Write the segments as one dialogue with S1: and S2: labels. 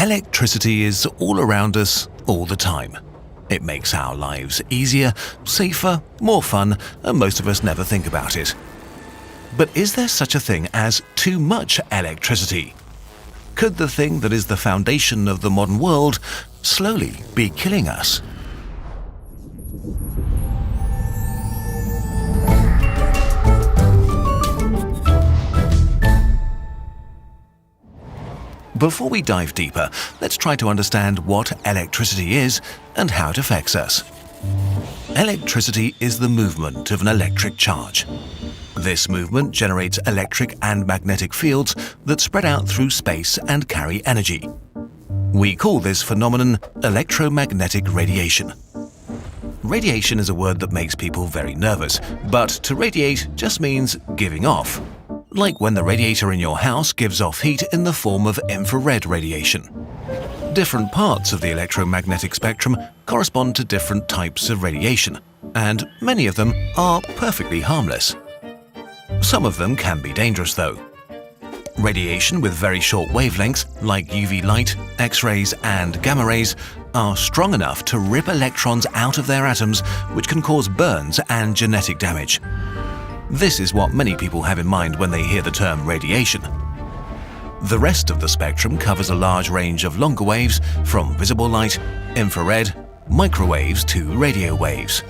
S1: Electricity is all around us all the time. It makes our lives easier, safer, more fun, and most of us never think about it. But is there such a thing as too much electricity? Could the thing that is the foundation of the modern world slowly be killing us? Before we dive deeper, let's try to understand what electricity is and how it affects us. Electricity is the movement of an electric charge. This movement generates electric and magnetic fields that spread out through space and carry energy. We call this phenomenon electromagnetic radiation. Radiation is a word that makes people very nervous, but to radiate just means giving off. Like when the radiator in your house gives off heat in the form of infrared radiation. Different parts of the electromagnetic spectrum correspond to different types of radiation, and many of them are perfectly harmless. Some of them can be dangerous though. Radiation with very short wavelengths, like UV light, X-rays and gamma rays, are strong enough to rip electrons out of their atoms, which can cause burns and genetic damage. This is what many people have in mind when they hear the term radiation. The rest of the spectrum covers a large range of longer waves, from visible light, infrared, microwaves to radio waves.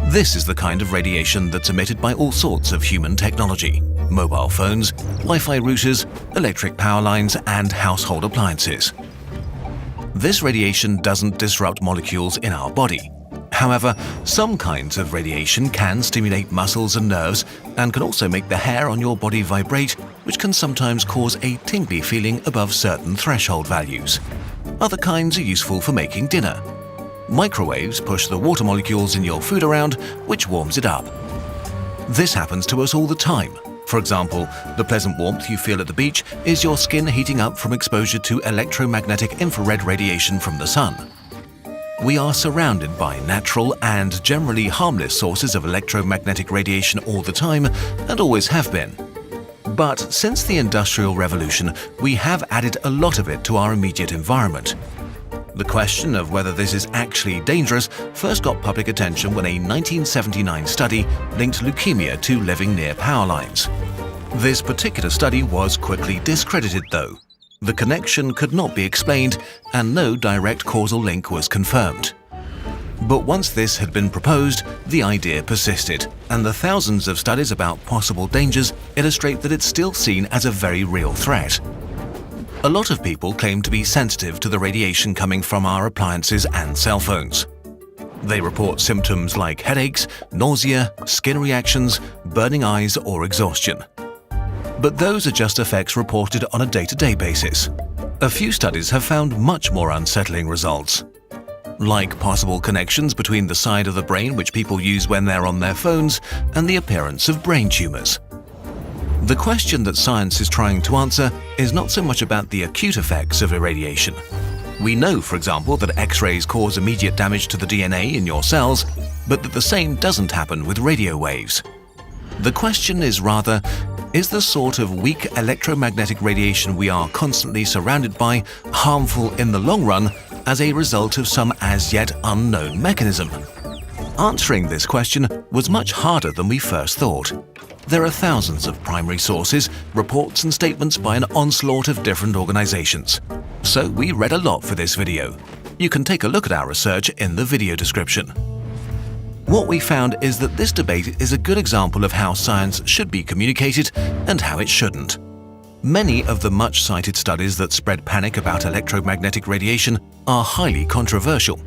S1: This is the kind of radiation that's emitted by all sorts of human technology: mobile phones, Wi-Fi routers, electric power lines, and household appliances. This radiation doesn't disrupt molecules in our body. However, some kinds of radiation can stimulate muscles and nerves and can also make the hair on your body vibrate, which can sometimes cause a tingly feeling above certain threshold values. Other kinds are useful for making dinner. Microwaves push the water molecules in your food around, which warms it up. This happens to us all the time. For example, the pleasant warmth you feel at the beach is your skin heating up from exposure to electromagnetic infrared radiation from the sun. We are surrounded by natural and generally harmless sources of electromagnetic radiation all the time, and always have been. But since the Industrial Revolution, we have added a lot of it to our immediate environment. The question of whether this is actually dangerous first got public attention when a 1979 study linked leukemia to living near power lines. This particular study was quickly discredited though. The connection could not be explained, and no direct causal link was confirmed. But once this had been proposed, the idea persisted, and the thousands of studies about possible dangers illustrate that it's still seen as a very real threat. A lot of people claim to be sensitive to the radiation coming from our appliances and cell phones. They report symptoms like headaches, nausea, skin reactions, burning eyes, or exhaustion. But those are just effects reported on a day-to-day basis. A few studies have found much more unsettling results, like possible connections between the side of the brain which people use when they're on their phones and the appearance of brain tumors. The question that science is trying to answer is not so much about the acute effects of irradiation. We know, for example, that X-rays cause immediate damage to the DNA in your cells, but that the same doesn't happen with radio waves. The question is rather, is the sort of weak electromagnetic radiation we are constantly surrounded by harmful in the long run as a result of some as yet unknown mechanism? Answering this question was much harder than we first thought. There are thousands of primary sources, reports and statements by an onslaught of different organizations. So we read a lot for this video. You can take a look at our research in the video description. What we found is that this debate is a good example of how science should be communicated and how it shouldn't. Many of the much-cited studies that spread panic about electromagnetic radiation are highly controversial.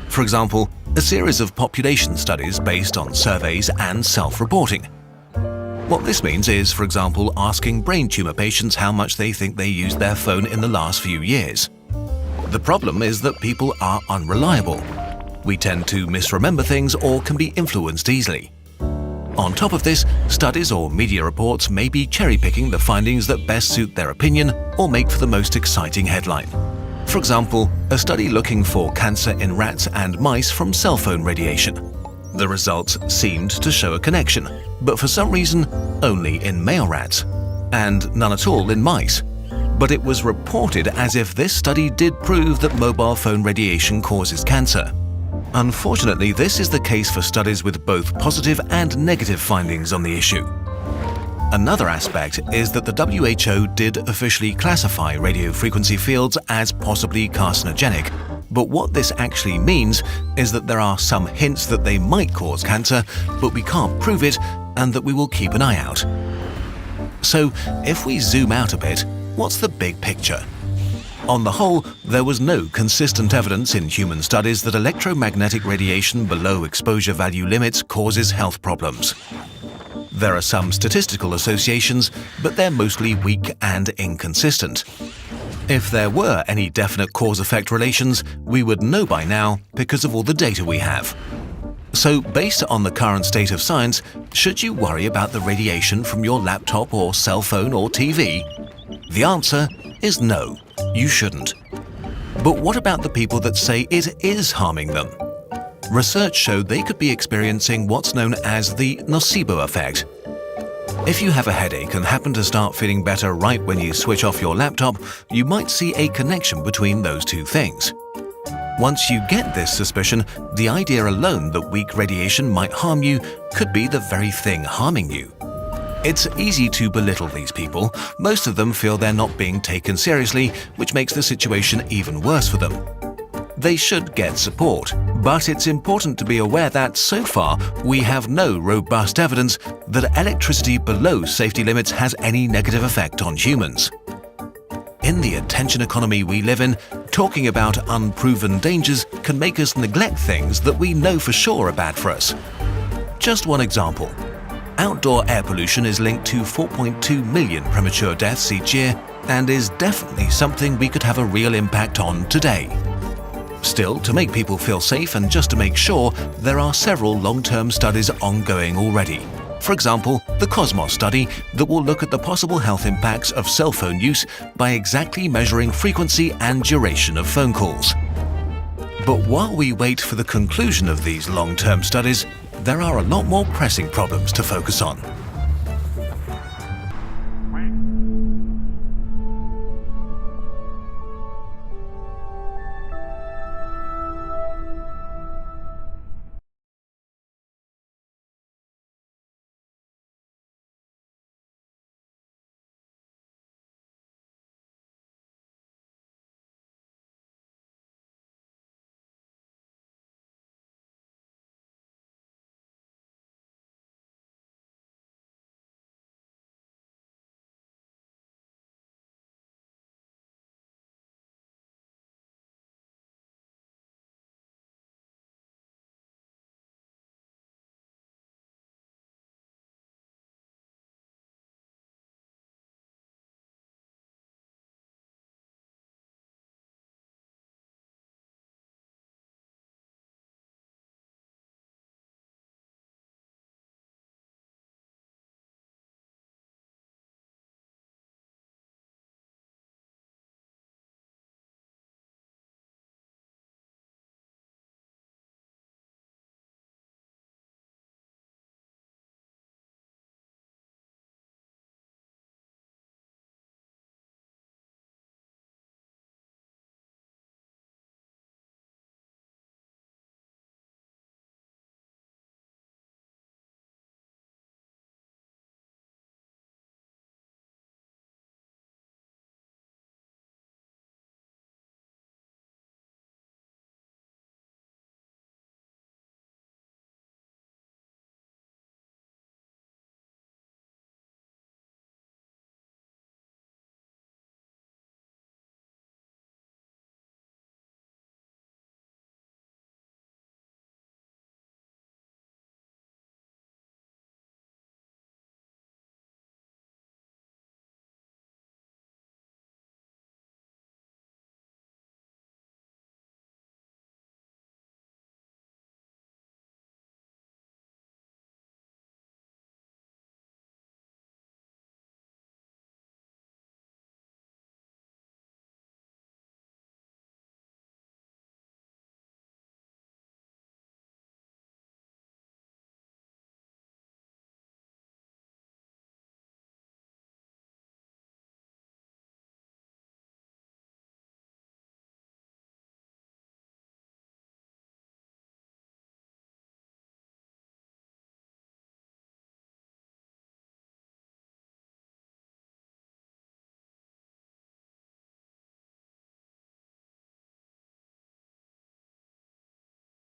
S1: For example, a series of population studies based on surveys and self-reporting. What this means is, for example, asking brain tumor patients how much they think they used their phone in the last few years. The problem is that people are unreliable. We tend to misremember things or can be influenced easily. On top of this, studies or media reports may be cherry-picking the findings that best suit their opinion or make for the most exciting headline. For example, a study looking for cancer in rats and mice from cell phone radiation. The results seemed to show a connection, but for some reason only in male rats, and none at all in mice. but it was reported as if this study did prove that mobile phone radiation causes cancer. Unfortunately, this is the case for studies with both positive and negative findings on the issue. Another aspect is that the WHO did officially classify radio frequency fields as possibly carcinogenic, but what this actually means is that there are some hints that they might cause cancer, but we can't prove it and that we will keep an eye out. So, if we zoom out a bit, what's the big picture? On the whole, there was no consistent evidence in human studies that electromagnetic radiation below exposure value limits causes health problems. There are some statistical associations, but they're mostly weak and inconsistent. If there were any definite cause-effect relations, we would know by now because of all the data we have. So, based on the current state of science, should you worry about the radiation from your laptop or cell phone or TV? The answer is no, you shouldn't. But what about the people that say it is harming them? Research showed they could be experiencing what's known as the nocebo effect. If you have a headache and happen to start feeling better right when you switch off your laptop, you might see a connection between those two things. Once you get this suspicion, the idea alone that weak radiation might harm you could be the very thing harming you. It's easy to belittle these people. Most of them feel they're not being taken seriously, which makes the situation even worse for them. They should get support, but it's important to be aware that, so far, we have no robust evidence that electricity below safety limits has any negative effect on humans. In the attention economy we live in, talking about unproven dangers can make us neglect things that we know for sure are bad for us. Just one example. Outdoor air pollution is linked to 4.2 million premature deaths each year and is definitely something we could have a real impact on today. Still, to make people feel safe and just to make sure, there are several long-term studies ongoing already. For example, the Cosmos study that will look at the possible health impacts of cell phone use by exactly measuring frequency and duration of phone calls. But while we wait for the conclusion of these long-term studies, there are a lot more pressing problems to focus on.